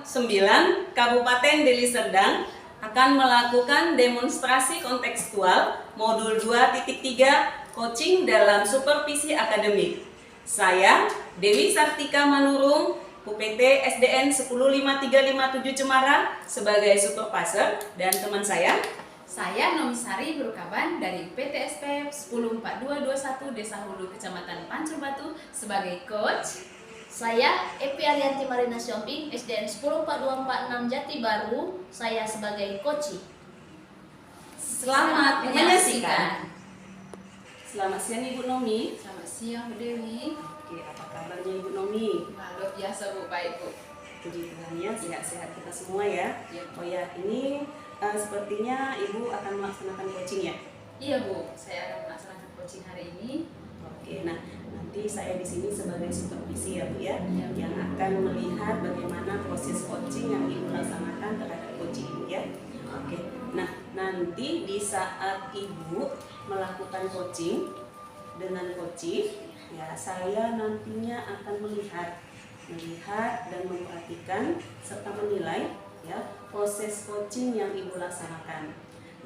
9 Kabupaten Deli Serdang akan melakukan demonstrasi kontekstual modul 2.3 coaching dalam supervisi akademik. Saya Dewi Sartika Manurung, UPT SDN 1053557 Cemara sebagai supervisor, dan teman saya Nomisari Burukaban dari UPTSP 104221 Desa Hulu Kecamatan Pancur Batu sebagai coach. Saya Epi Arianti Marina Siomping, SDN 1042446 Jati Baru, saya sebagai coach. Selamat menyaksikan. Selamat siang Ibu Nomi. Selamat siang Bu Dewi. Oke, apa kabarnya Ibu Nomi? Luar biasa Bu, baik Bu. Puji Tuhan ya, sehat-sehat kita semua ya. Ya. Oh ya, ini sepertinya Ibu akan melaksanakan coaching ya? Iya Bu, saya akan melaksanakan coaching hari ini. Oke, nah nanti saya di sini sebagai supervisi ya Bu ya, Ya. yang akan melihat bagaimana proses coaching yang Ibu laksanakan terhadap coaching Ibu ya. Oke, nah nanti di saat Ibu melakukan coaching dengan coaching, ya saya nantinya akan melihat dan memperhatikan serta menilai ya proses coaching yang Ibu laksanakan.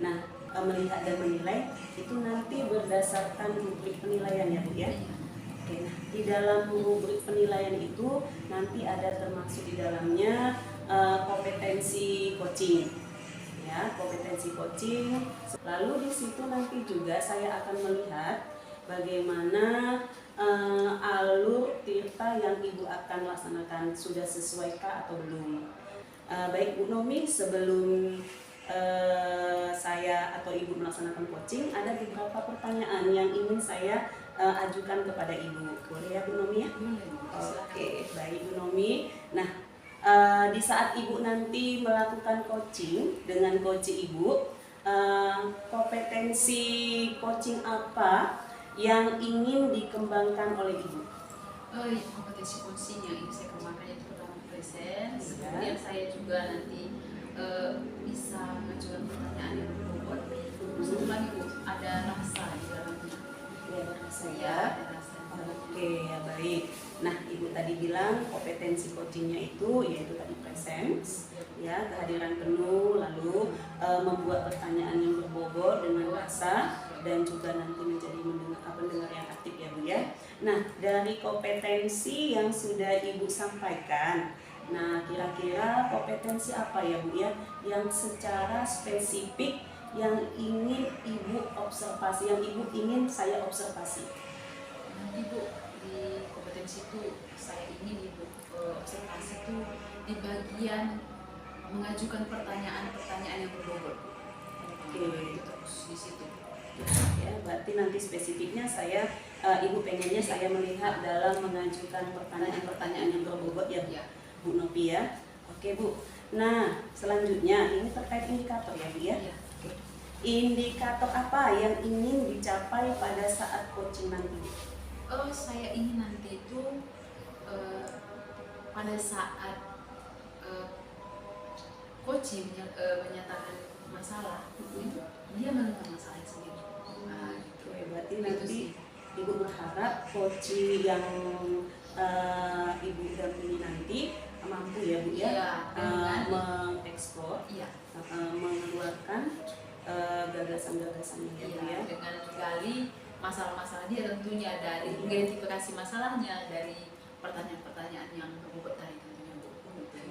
Nah, melihat dan menilai itu nanti berdasarkan rubrik penilaian ya Bu ya. Oke, nah di dalam rubrik penilaian itu nanti ada termaksud di dalamnya kompetensi coaching. Ya, kompetensi coaching. Lalu di situ nanti juga saya akan melihat bagaimana alur tirta yang Ibu akan laksanakan sudah sesuaikah atau belum. Baik Bu Nomi, sebelum saya atau Ibu melaksanakan coaching, ada beberapa pertanyaan yang ingin saya ajukan kepada Ibu. Boleh ya Bu Nomi ya? Oke, baik Bu Nomi. Nah, di saat Ibu nanti melakukan coaching dengan coach Ibu, kompetensi coaching apa yang ingin dikembangkan oleh Ibu? Kompetensi coaching yang ingin saya kembangkan yaitu pertama presence, Ya. kemudian saya juga nanti bisa mengajukan pertanyaan yang berbobot. Satu lagi Bu, ada rasa di dalamnya. Ya, rasa Ya, ya. ada rasa. Oke, ya baik. Nah, Ibu tadi bilang kompetensi coachingnya itu yaitu tadi presence, ya kehadiran penuh, lalu membuat pertanyaan yang berbobot dengan rasa, dan juga nanti menjadi pendengar yang aktif ya Bu ya. Nah, dari kompetensi yang sudah Ibu sampaikan, nah kira-kira kompetensi apa ya Bu ya yang secara spesifik yang ingin Ibu observasi, yang Ibu ingin saya observasi? Nanti Bu, di kompetensi itu saya ingin Ibu observasi itu di bagian mengajukan pertanyaan-pertanyaan yang berbobot. Oke. Itu terus di situ. Ya, berarti nanti spesifiknya saya Ibu pengennya saya melihat dalam mengajukan pertanyaan-pertanyaan yang berbobot ya Ya. Bu Novi ya. Oke Bu. Nah, selanjutnya ini terkait indikator ya Bu ya. Ya. Indikator apa yang ingin dicapai pada saat coaching nanti? Saya ingin nanti itu pada saat coaching menyatakan masalah itu dia menemukan masalahnya sendiri. Nah, gitu. Oke, berarti Itu nanti sih. Ibu berharap coaching yang Ibu dampingi nanti mampu ya Bu ya, Iya, dengan mengeksplor, Iya. mengeluarkan gagasan-gagasannya ya Bu ya. Dengan menggali masalah-masalah dia tentunya dari identifikasi masalahnya dari pertanyaan-pertanyaan yang berbobot tadi tentunya Bu. Oke.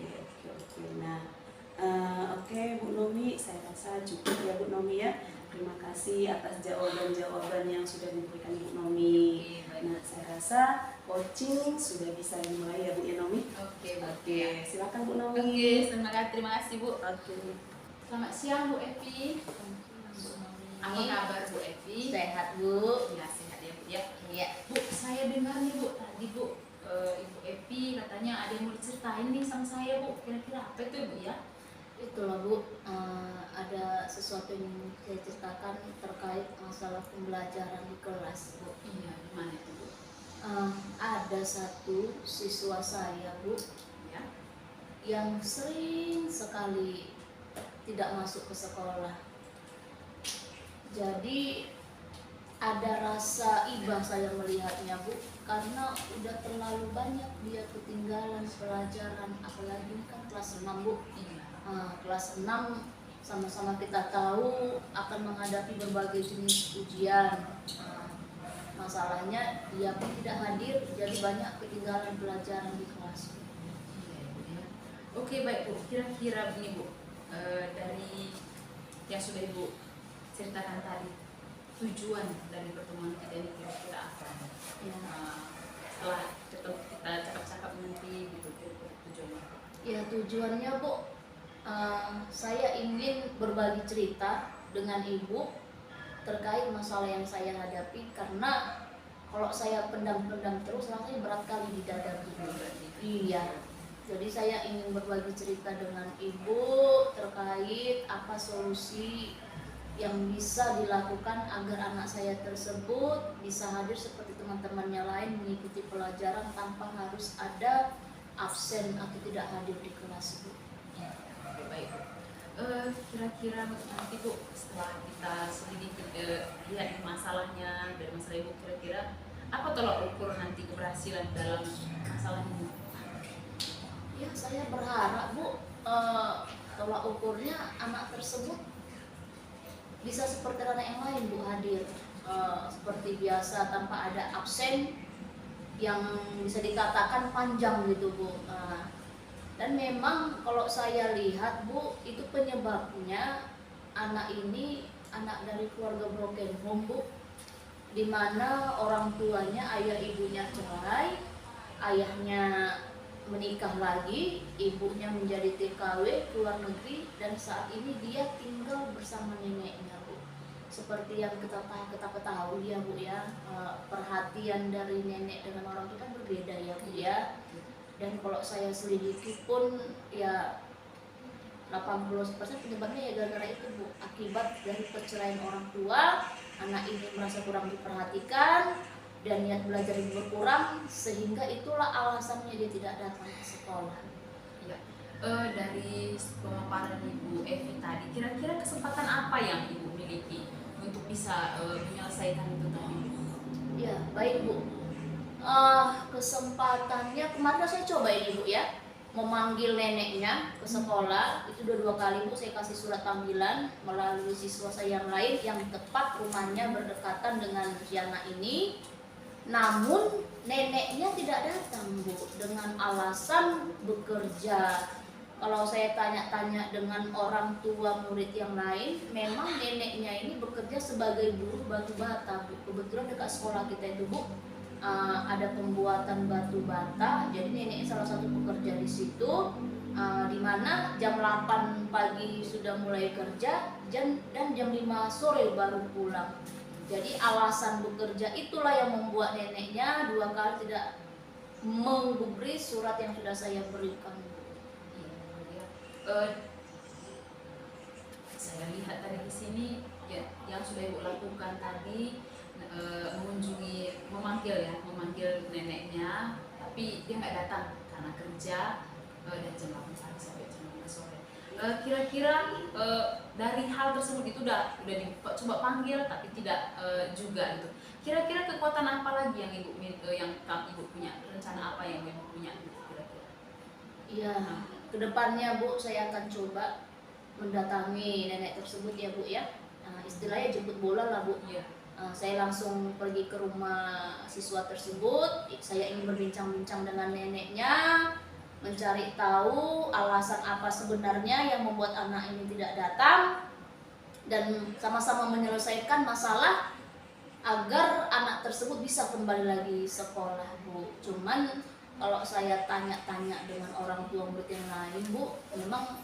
Nah, oke Bu Nomi, saya rasa cukup ya Bu Nomi ya. Terima kasih atas jawaban-jawaban yang sudah diberikan Ibu Nomi. Oke, baik. Nah, saya rasa coaching sudah bisa dimulai ya Bu ya Nomi. Oke, Oke, silakan Bu Nomi. Oke, terima kasih Bu. Oke. Selamat siang Bu Evi. Apa kabar Bu Evi? Sehat Bu. Ya, sehat ya Bu ya. Iya. Bu, saya dengar nih Bu, tadi Bu Ibu Evi katanya ada yang mau diceritain nih sama saya Bu. Kira-kira apa itu Bu ya? Itulah Bu, ada sesuatu yang ingin saya ceritakan terkait masalah pembelajaran di kelas Bu. Iya, gimana itu Bu? Ada satu siswa saya Bu Ya. yang sering sekali tidak masuk ke sekolah. Jadi ada rasa iba saya melihatnya Bu, karena udah terlalu banyak dia ketinggalan pelajaran, apalagi ini kan kelas 6 Bu. Iya. Kelas 6 sama-sama kita tahu akan menghadapi berbagai jenis ujian. Masalahnya dia pun tidak hadir, jadi banyak ketinggalan pelajaran di kelas. Iya, Bu, ya. Oke, baik Bu. Kira-kira begini Bu, dari yang sudah Ibu ceritakan tadi, tujuan dari pertemuan kita ini kira-kira apa? Ya. Setelah kita cakap-cakap nanti gitu, kira-kira tujuannya apa? Ya tujuannya Bu, saya ingin berbagi cerita dengan Ibu terkait masalah yang saya hadapi, karena kalau saya pendam-pendam terus rasanya berat kali di dada Bu. Iya. Jadi saya ingin berbagi cerita dengan Ibu terkait apa solusi yang bisa dilakukan agar anak saya tersebut bisa hadir seperti teman-temannya lain mengikuti pelajaran tanpa harus ada absen atau tidak hadir di kelas Bu. Oke, baik. Kira-kira nanti Bu, setelah kita selidiki lihat masalahnya dari masalah Ibu, kira-kira apa tolak ukur nanti keberhasilan dalam masalah ini? Ya saya berharap Bu, tolak ukurnya anak tersebut bisa seperti anak yang lain Bu, hadir seperti biasa tanpa ada absen yang bisa dikatakan panjang gitu Bu. Dan memang kalau saya lihat Bu, itu penyebabnya anak ini anak dari keluarga broken home Bu, dimana orang tuanya, ayah ibunya cerai, ayahnya menikah lagi, ibunya menjadi TKW keluar negeri, dan saat ini dia tinggal bersama neneknya Bu. Seperti yang kita ketahui ya Bu ya, perhatian dari nenek dengan orang tua kan berbeda ya Bu ya. Dan kalau saya selidiki pun ya 80% penyebabnya ya gara-gara itu Bu, akibat dari perceraian orang tua, anak ini merasa kurang diperhatikan dan niat belajar ibu berkurang, sehingga itulah alasannya dia tidak datang ke sekolah. Ya, dari pemaparan Ibu Evi tadi, kira-kira kesempatan apa yang Ibu miliki untuk bisa menyelesaikan itu tadi? Ya baik Bu, kesempatannya kemarin saya coba ini Bu ya, memanggil neneknya ke sekolah. Itu dua kali Bu saya kasih surat panggilan melalui siswa saya yang lain yang tepat rumahnya berdekatan dengan si anak ini. Namun neneknya tidak datang Bu, dengan alasan bekerja. Kalau saya tanya-tanya dengan orang tua murid yang lain, memang neneknya ini bekerja sebagai buruh batu bata Bu. Kebetulan dekat sekolah kita itu Bu, ada pembuatan batu bata. Jadi neneknya salah satu pekerja di situ, di mana jam 8 pagi sudah mulai kerja dan jam 5 sore baru pulang. Jadi alasan bekerja itulah yang membuat neneknya dua kali tidak menggubris surat yang sudah saya berikan. Saya lihat tadi di sini ya, yang sudah Ibu lakukan tadi, memanggil neneknya, tapi dia nggak datang karena kerja, dan jam 8 pagi sampai jam 5 sore. Kira-kira dari hal tersebut itu udah dicoba panggil tapi tidak juga gitu. Kira-kira kekuatan apa lagi yang Ibu punya, rencana apa yang Ibu punya gitu, kira-kira? Iya, kedepannya Bu saya akan coba mendatangi nenek tersebut ya Bu ya. Istilahnya jemput bola lah Bu. Iya. Saya langsung pergi ke rumah siswa tersebut. Saya ingin berbincang-bincang dengan neneknya, mencari tahu alasan apa sebenarnya yang membuat anak ini tidak datang, dan sama-sama menyelesaikan masalah agar anak tersebut bisa kembali lagi sekolah Bu. Cuman kalau saya tanya-tanya dengan orang tua murid yang lain Bu, memang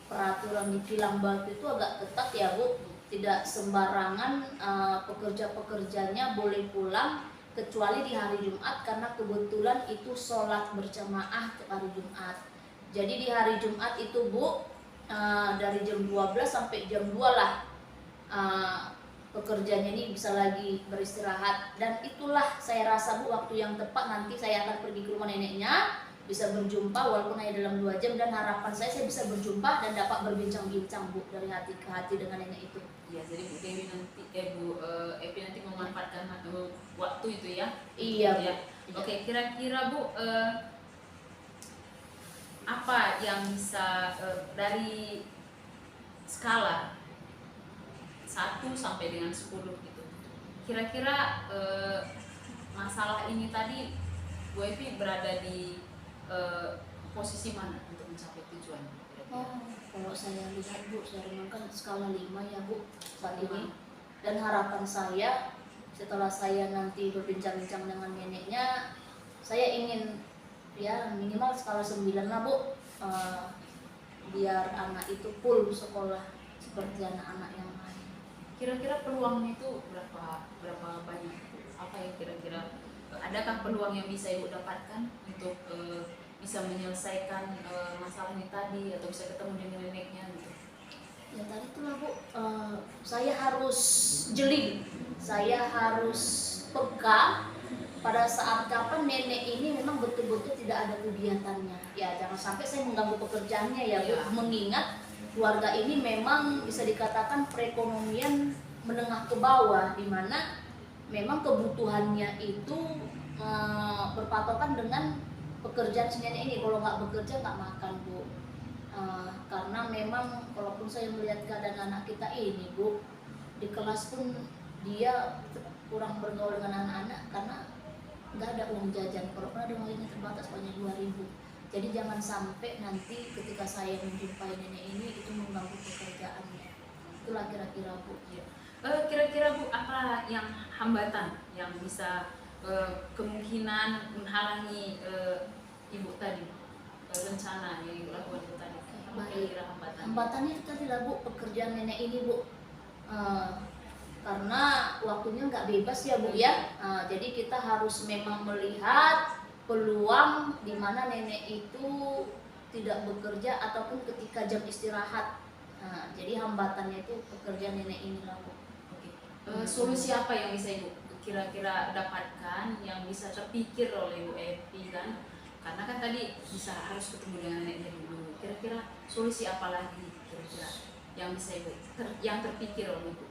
peraturan di Kilang Batu itu agak ketat ya Bu. Tidak sembarangan pekerja-pekerjanya boleh pulang kecuali di hari Jumat, karena kebetulan itu sholat berjamaah ke hari Jumat. Jadi di hari Jumat itu Bu, dari jam 12 sampai jam 2 lah pekerjanya ini bisa lagi beristirahat. Dan itulah saya rasa Bu waktu yang tepat nanti saya akan pergi ke rumah neneknya bisa berjumpa walaupun hanya dalam 2 jam, dan harapan saya bisa berjumpa dan dapat berbincang-bincang Bu dari hati ke hati dengan nenek itu. Ya, jadi Bu Dewi nanti Bu Epi nanti memanfaatkan waktu itu ya. Iya Bu. Ya. Oke, kira-kira Bu apa yang bisa dari skala 1 sampai dengan 10 gitu. Kira-kira masalah ini tadi Bu Evi berada di posisi mana untuk mencapai tujuan? Oh, kalau saya lihat Bu, saya renungkan skala 5 ya Bu saat ini. Dan harapan saya setelah saya nanti berbincang-bincang dengan neneknya, saya ingin ya minimal skala 9 lah Bu, biar anak itu full sekolah seperti anak-anak yang lain. Kira-kira peluangnya itu berapa banyak? Apa yang kira-kira adakah peluang yang bisa Ibu dapatkan untuk bisa menyelesaikan masalah ini tadi, atau bisa ketemu dengan neneknya gitu? Ya tadi itulah Bu, saya harus jeli, saya harus peka pada saat kapan nenek ini memang betul-betul tidak ada kegiatannya. Ya jangan sampai saya mengganggu pekerjaannya ya Bu, mengingat keluarga ini memang bisa dikatakan perekonomian menengah ke bawah, di mana memang kebutuhannya itu berpatokan dengan pekerjaan si nenek ini. Kalau nggak bekerja nggak makan Bu. Karena memang walaupun saya melihat keadaan anak kita ini Bu, di kelas pun dia kurang bergaul dengan anak-anak karena nggak ada uang jajan. Kalau pernah ada uangnya terbatas hanya 2.000. Jadi jangan sampai nanti ketika saya menjumpai nenek ini itu mengganggu pekerjaannya. Itulah kira-kira Bu. Kira-kira Bu, apa yang hambatan yang bisa kemungkinan menghalangi Ibu tadi rencana yang Ibu lakukan itu tadi? Kira-kira Hambatannya tadi lah Bu, pekerjaan nenek ini Bu, karena waktunya nggak bebas ya Bu ya. Jadi kita harus memang melihat peluang di mana nenek itu tidak bekerja ataupun ketika jam istirahat. Jadi hambatannya itu pekerjaan nenek ini lah Bu. Solusi apa yang bisa Ibu kira-kira dapatkan, yang bisa terpikir oleh Ibu Epi kan? Karena kan tadi bisa harus ketemu dengan neneknya dulu. Kira-kira solusi apa lagi kira-kira yang bisa Ibu yang terpikir oleh Ibu?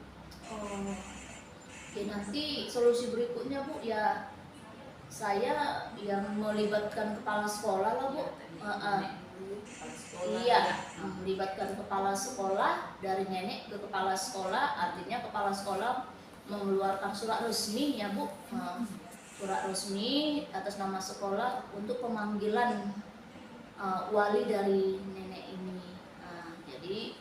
Ya nanti solusi berikutnya Bu ya, saya yang melibatkan kepala sekolah lah Bu. Iya, melibatkan kepala sekolah, dari nenek ke kepala sekolah, artinya kepala sekolah mengeluarkan surat resmi ya Bu, surat resmi atas nama sekolah untuk pemanggilan wali dari nenek ini. Jadi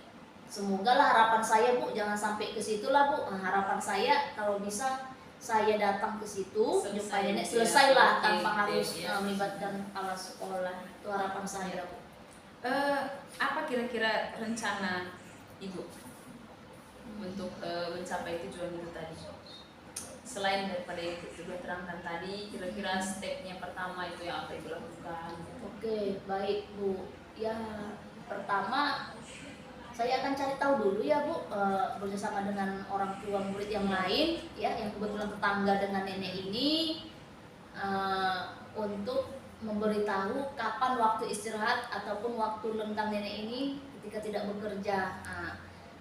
semoga lah, harapan saya Bu jangan sampai ke situ lah Bu. Harapan saya kalau bisa saya datang ke situ, jumpa nenek, selesailah tanpa harus melibatkan kepala sekolah. Itu harapan saya Bu. Apa kira-kira rencana Ibu untuk mencapai tujuan itu tadi? Selain daripada yang sudah terangkan tadi, kira-kira stepnya pertama itu yang apa Ibu lakukan? Oke, baik Bu. Ya, pertama saya akan cari tahu dulu ya Bu, bersama dengan orang tua murid yang lain ya, yang kebetulan tetangga dengan nenek ini, untuk memberitahu kapan waktu istirahat ataupun waktu lenggang nenek ini ketika tidak bekerja.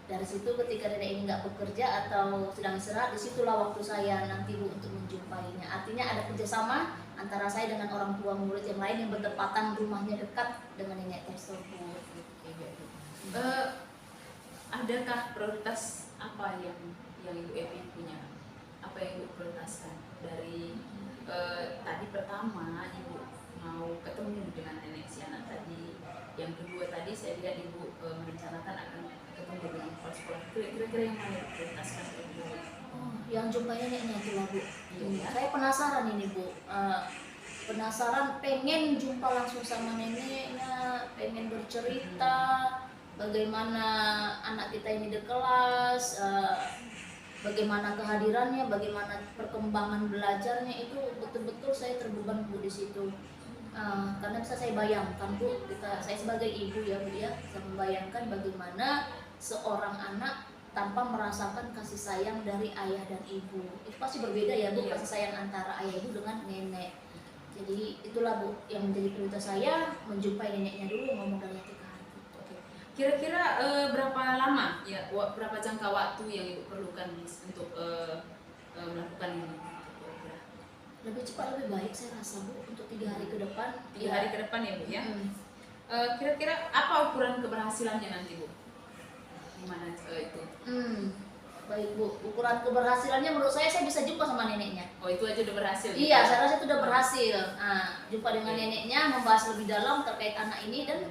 Dari situ ketika nenek ini nggak bekerja atau sedang istirahat, disitulah waktu saya nanti Bu untuk menjumpainya. Artinya ada kerjasama antara saya dengan orang tua murid yang lain yang bertepatan rumahnya dekat dengan nenek tersebut. Adakah prioritas apa yang Ibu Epi punya? Apa yang Ibu prioritaskan dari tadi? Pertama Ibu mau ketemu dengan nenek si anak tadi. Yang kedua tadi saya lihat Ibu merencanakan akan ketemu dengan kepala sekolah. Kira-kira yang mana Ibu prioritaskan kedua? Yang jumpa neneknya itu lah Bu. Iya. Saya penasaran ini Bu. Penasaran, pengen jumpa langsung sama neneknya, pengen bercerita bagaimana anak kita ini di kelas, bagaimana kehadirannya, bagaimana perkembangan belajarnya, itu betul-betul saya terbeban Bu di situ. Karena bisa saya bayangkan Bu, saya sebagai ibu ya Bu ya, bisa membayangkan bagaimana seorang anak tanpa merasakan kasih sayang dari ayah dan ibu. Itu pasti berbeda ya Bu, kasih sayang antara ayah ibu dengan nenek. Jadi itulah Bu yang menjadi prioritas saya, menjumpai neneknya dulu, ngomong dari hati ke hati. Oke. Kira-kira berapa lama ya, berapa jangka waktu yang Ibu perlukan Miss, untuk melakukan ini? Kira-kira Lebih cepat lebih baik saya rasa Bu, untuk 3 hari ke depan. 3 hari ke depan ya Bu ya. Mm. Kira-kira apa ukuran keberhasilannya nanti Bu? Gimana itu? Baik Bu, ukuran keberhasilannya menurut saya bisa jumpa sama neneknya. Oh itu aja udah berhasil? Iya, gitu? saya rasa itu udah berhasil. Nah, jumpa dengan neneknya, membahas lebih dalam terkait anak ini, dan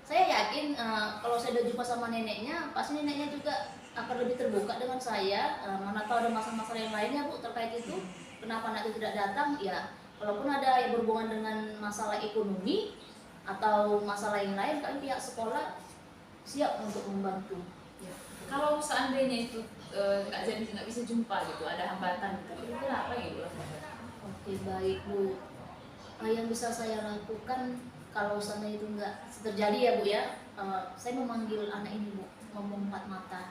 saya yakin kalau saya udah jumpa sama neneknya, pasti neneknya juga akan lebih terbuka dengan saya. Mana tahu ada masalah-masalah yang lainnya Bu terkait itu. Kenapa anak itu tidak datang? Ya, walaupun ada yang berhubungan dengan masalah ekonomi atau masalah yang lain, kami pihak sekolah siap untuk membantu. Ya. Kalau seandainya itu nggak bisa jumpa gitu, ada hambatan gitu, kira-kira apa yang Ibu lakukan? Oke, baik Bu. Yang bisa saya lakukan kalau sana itu nggak terjadi ya Bu ya, saya memanggil anak ini Bu, ngomong empat mata,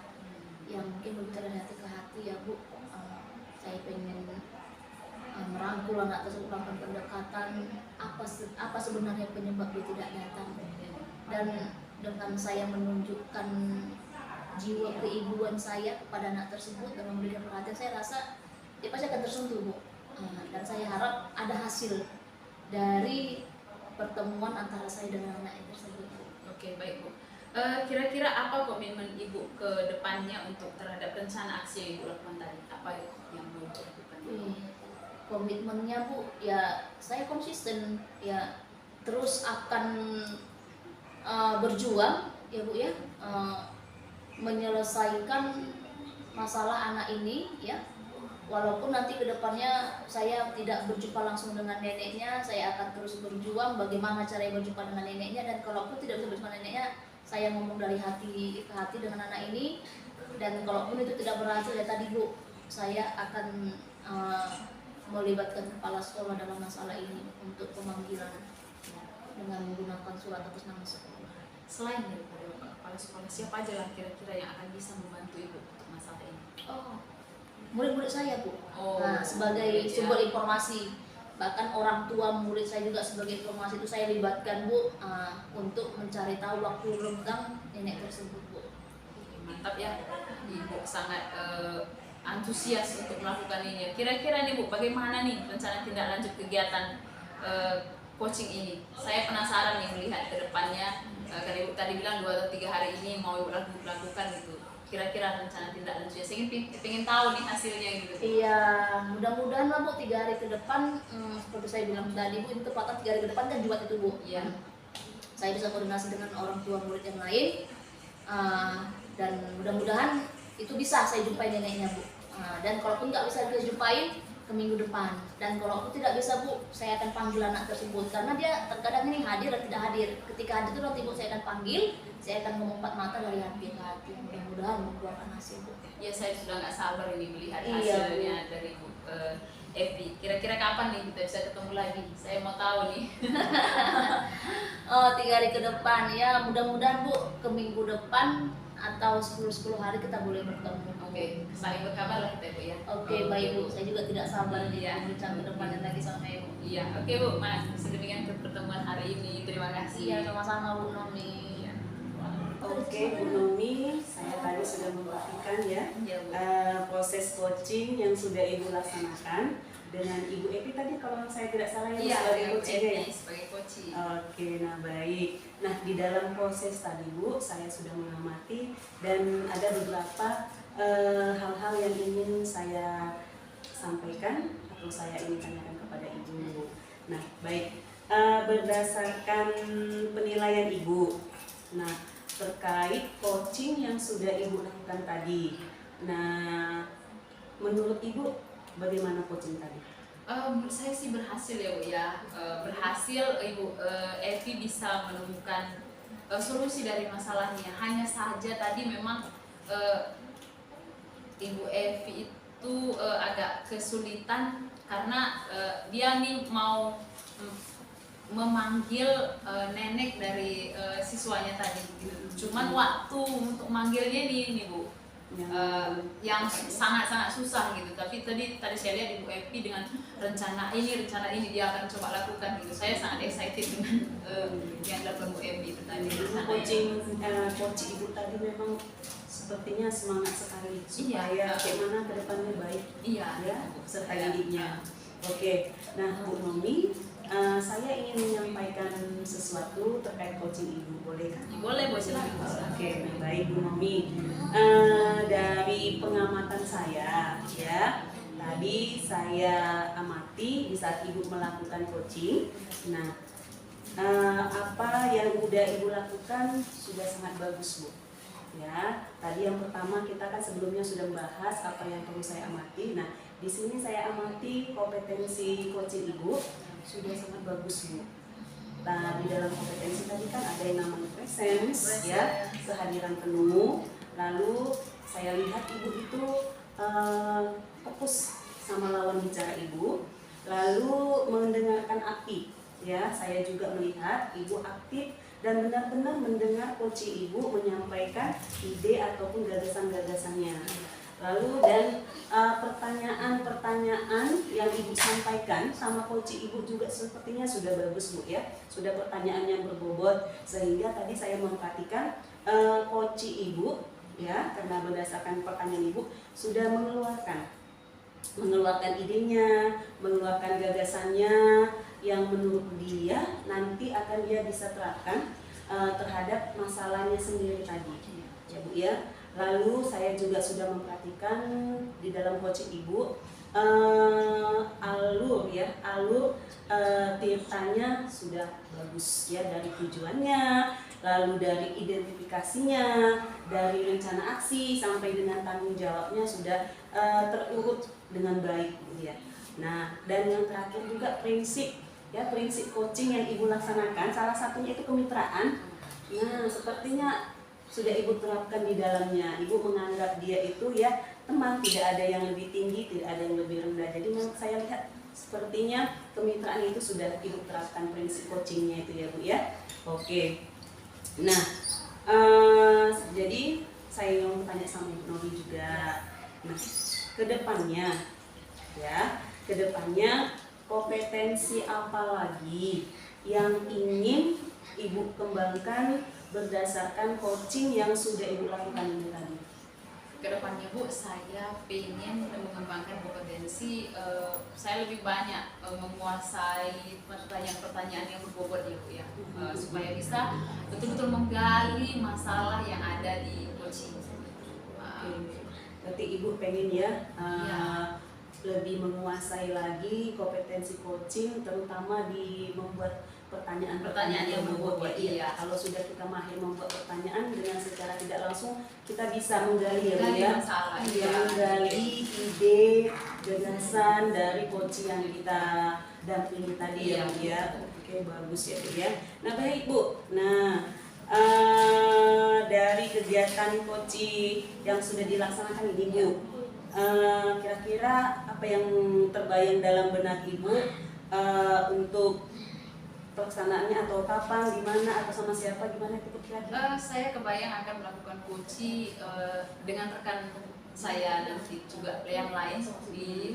yang mungkin berbicara dari hati ke hati ya Bu. Saya pengen merangkul anak tersebut, melakukan pendekatan apa sebenarnya penyebab dia tidak datang, dan dengan saya menunjukkan jiwa keibuan saya kepada anak tersebut dan memberikan perhatian, saya rasa dia pasti akan tersentuh Bu. Dan saya harap ada hasil dari pertemuan antara saya dengan anak tersebut. Oke, baik Bu. Kira-kira apa komitmen Ibu ke depannya untuk terhadap rencana aksi yang Ibu lakukan tadi? Apa yang mau Ibu lakukan? Komitmennya Bu, ya saya konsisten, ya terus akan berjuang ya Bu ya, menyelesaikan masalah anak ini ya. Walaupun nanti kedepannya saya tidak berjumpa langsung dengan neneknya, saya akan terus berjuang bagaimana cara berjumpa dengan neneknya, dan kalaupun tidak bisa berjumpa dengan neneknya, saya ngomong dari hati ke hati dengan anak ini. Dan kalaupun itu tidak berhasil ya tadi Bu, saya akan melibatkan kepala sekolah dalam masalah ini untuk pemanggilan dengan menggunakan surat atas nama sekolah. Selain daripada kepala sekolah, siapa aja lah kira-kira yang akan bisa membantu Ibu untuk masalah ini? Murid-murid saya Bu, Nah, sebagai ya. sumber informasi, bahkan orang tua murid saya juga sebagai informasi, itu saya libatkan Bu, untuk mencari tahu waktu renggang nenek tersebut Bu. Mantap ya, Ibu sangat antusias untuk melakukan ini. Kira-kira nih Bu, bagaimana nih rencana tindak lanjut kegiatan coaching ini? Saya penasaran nih melihat ke depannya. Kan Ibu tadi bilang 2 atau 3 hari ini mau Ibu lakukan gitu. Kira-kira rencana tindak lanjutnya, saya ingin tahu nih hasilnya gitu. Iya, mudah-mudahan lah Bu, 3 hari ke depan, seperti saya bilang tadi Bu, ini tepatnya 3 hari ke depan kan Jumat itu Bu. Iya. Saya bisa koordinasi dengan orang tua murid yang lain, dan mudah-mudahan itu bisa saya jumpai neneknya Bu. Dan kalaupun nggak bisa saya jumpai, ke minggu depan. Dan kalaupun tidak bisa Bu, saya akan panggil anak tersebut, karena dia terkadang ini hadir dan tidak hadir. Ketika hadir itu nanti Bu, saya akan panggil, saya akan ngomong empat mata dari hati ke hati, mudah-mudahan membuahkan hasil Bu. Ya, saya sudah nggak sabar ini melihat Iya, hasilnya dari Bu Evi. Kira-kira kapan nih kita bisa ketemu lagi? Saya mau tahu nih. 3 hari ke depan ya, mudah-mudahan Bu, ke minggu depan atau 10 hari kita boleh bertemu. Oke, saling berkabar lah kita Bu ya. Oke, baik Bu, saya juga tidak sabar nih Iya. berbincang ke depannya lagi sama Ibu. Iya, oke Bu, sedemikian pertemuan hari ini. Terima kasih. Iya, sama-sama Bu Nomi. Iya. Oke, Bu Nomi, saya tadi sudah memperhatikan ya Iya, Bu. proses coaching yang sudah Ibu laksanakan dengan Ibu Evi tadi, kalau saya tidak salah ya, Iya, sebagai Bu coaching ya. Evi sebagai coaching. Oke, nah baik. Nah, di dalam proses tadi Bu, saya sudah mengamati dan ada beberapa hal-hal yang ingin saya sampaikan atau saya ingin tanyakan kepada Ibu. Nah, baik. Berdasarkan penilaian Ibu, nah terkait coaching yang sudah Ibu lakukan tadi, nah menurut Ibu bagaimana coaching tadi? Menurut saya sih berhasil ya Bu ya. Berhasil Ibu Evi bisa menemukan solusi dari masalahnya. Hanya saja tadi memang Ibu Evi itu agak kesulitan karena dia nih mau memanggil nenek dari siswanya tadi gitu. Cuman waktu untuk manggilnya nih Bu yang sangat-sangat susah gitu. Tapi tadi saya lihat Ibu Epi dengan rencana ini dia akan coba lakukan gitu. Saya sangat excited dengan yang dilakukan Bu Epi itu tadi. Coach Ibu tadi memang sepertinya semangat sekali supaya bagaimana ke depannya baik ya serta didiknya. Oke, nah Bu Nomi, saya ingin menyampaikan sesuatu terkait coaching Ibu, boleh kan? Boleh, silakan. Oke, baik Bu Nomi. Dari pengamatan saya, ya, tadi saya amati di saat Ibu melakukan coaching. Nah, apa yang udah Ibu lakukan sudah sangat bagus, Bu. Ya, tadi yang pertama kita kan sebelumnya sudah membahas apa yang perlu saya amati. Nah, di sini saya amati kompetensi coaching Ibu sudah sangat bagus, Bu. Nah, di dalam kompetensi tadi kan ada yang namanya presence, ya, kehadiran penuh. Lalu saya lihat Ibu itu fokus sama lawan bicara Ibu, lalu mendengarkan aktif. Ya, saya juga melihat Ibu aktif dan benar-benar mendengar coaching Ibu menyampaikan ide ataupun gagasan-gagasannya. Lalu dan pertanyaan-pertanyaan yang Ibu sampaikan sama coaching Ibu juga sepertinya sudah bagus, Bu, ya. Sudah pertanyaan yang berbobot sehingga tadi saya memperhatikan coaching Ibu, ya, karena berdasarkan pertanyaan Ibu sudah mengeluarkan idenya, mengeluarkan gagasannya yang menurut dia nanti akan dia bisa terapkan terhadap masalahnya sendiri tadi, ya Bu, ya. Lalu saya juga sudah memperhatikan di dalam coaching Ibu alur tirtanya sudah bagus, ya, dari tujuannya, lalu dari identifikasinya, dari rencana aksi sampai dengan tanggung jawabnya sudah terurut dengan baik, ya. Nah, dan yang terakhir juga prinsip coaching yang Ibu laksanakan, salah satunya itu kemitraan. Nah, sepertinya sudah Ibu terapkan di dalamnya. Ibu menganggap dia itu ya teman, tidak ada yang lebih tinggi, tidak ada yang lebih rendah. Jadi saya lihat sepertinya kemitraan itu sudah Ibu terapkan prinsip coachingnya itu, ya Bu, ya. Oke. Nah, jadi saya mau tanya sama Ibu Nomi juga. Nah, kedepannya kompetensi apa lagi yang ingin Ibu kembangkan berdasarkan coaching yang sudah Ibu lakukan ini tadi? Kedepannya, Bu, saya ingin mengembangkan kompetensi saya lebih banyak menguasai pertanyaan-pertanyaan yang berbobot, ya Bu, ya, supaya bisa betul-betul menggali masalah yang ada di coaching. Berarti Ibu pengen ya lebih menguasai lagi kompetensi coaching, terutama di membuat pertanyaan yang berbobot. Iya. Kalau sudah kita mahir membuat pertanyaan, dengan secara tidak langsung kita bisa menggali, ya Bu, ya, menggali ide, gagasan dari coaching yang kita dampingi tadi, ya Bu, ya. Oke, bagus, ya Bu, ya. Nah, baik Bu. Nah, dari kegiatan coaching yang sudah dilaksanakan ini, Bu, kira-kira apa yang terbayang dalam benak Ibu untuk pelaksanaannya, atau kapan, di mana, atau sama siapa, gimana itu kira-kira? Saya kebayang akan melakukan coaching dengan rekan saya nanti juga yang lain di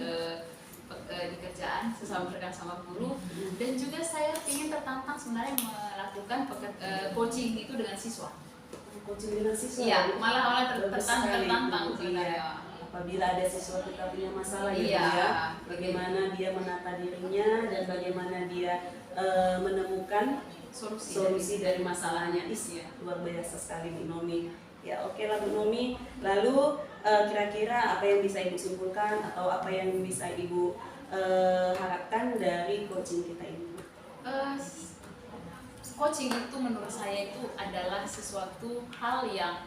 kerjaan sesama rekan sama guru, dan juga saya ingin tertantang sebenarnya melakukan coaching itu dengan siswa. Coaching dengan siswa? Iya, malah tertantang sebenarnya. Apabila ada siswa kita punya masalah, ya, bagaimana dia menata dirinya dan bagaimana dia menemukan solusi dari masalahnya. Luar biasa sekali Bu Nomi. Ya, oke lah Bu Nomi. Lalu kira-kira apa yang bisa Ibu simpulkan atau apa yang bisa Ibu harapkan dari coaching kita ini? Coaching itu menurut saya itu adalah sesuatu hal yang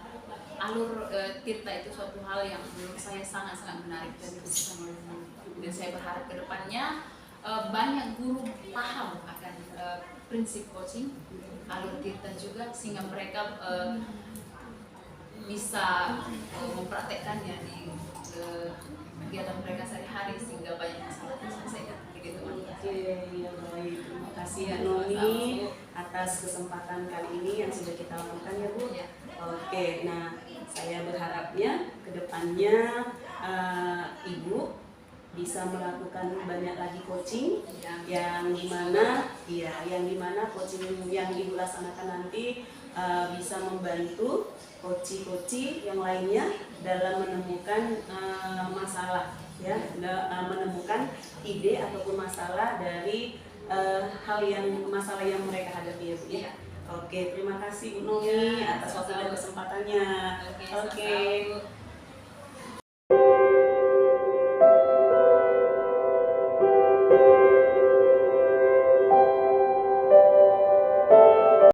alur tirta itu suatu hal yang menurut saya sangat-sangat menarik dan saya berharap kedepannya banyak guru paham akan prinsip coaching, alur tirta juga, sehingga mereka bisa mempraktekkannya di kegiatan mereka sehari-hari sehingga banyak masalah terselesaikan. Oke, ya baik. Terima kasih ya Nomi atas kesempatan kali ini yang sudah kita lakukan, ya Bu. Oke, nah saya berharapnya kedepannya Ibu bisa melakukan banyak lagi coaching yang dimana coaching yang Ibu laksanakan nanti bisa membantu coach yang lainnya dalam menemukan masalah ya, menemukan ide ataupun masalah dari masalah yang mereka hadapi ya Bu ya. Oke, terima kasih Bu Nomi atas waktu dan kesempatannya. Oke.